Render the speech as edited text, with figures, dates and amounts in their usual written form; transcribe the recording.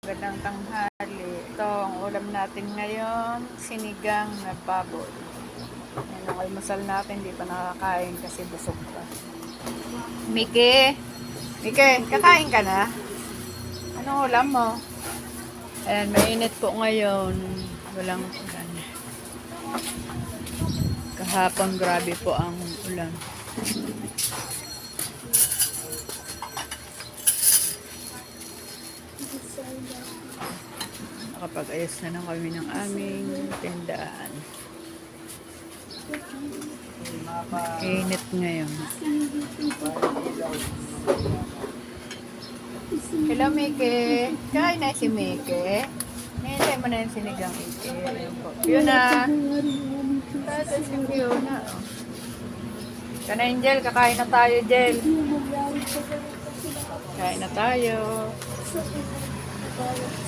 Magandang tanghali. Ito ang ulam natin ngayon, sinigang na baboy. Yan ang almusal natin, di pa nakakain kasi busog pa. Miki, kakain ka na? Anong ulam mo? Ayan, mainit po ngayon. Walang ulan. Kahapon grabe po ang ulan. Nakapag-ayos na lang kami ng aming tindaan. Init ngayon. Hello, Mike. Kain na si Mike. Nihintay mo na yung sinigang Mike. Yun na. Tata si Fiona. Kana Angel, kakain na tayo, Jel. Kain na tayo.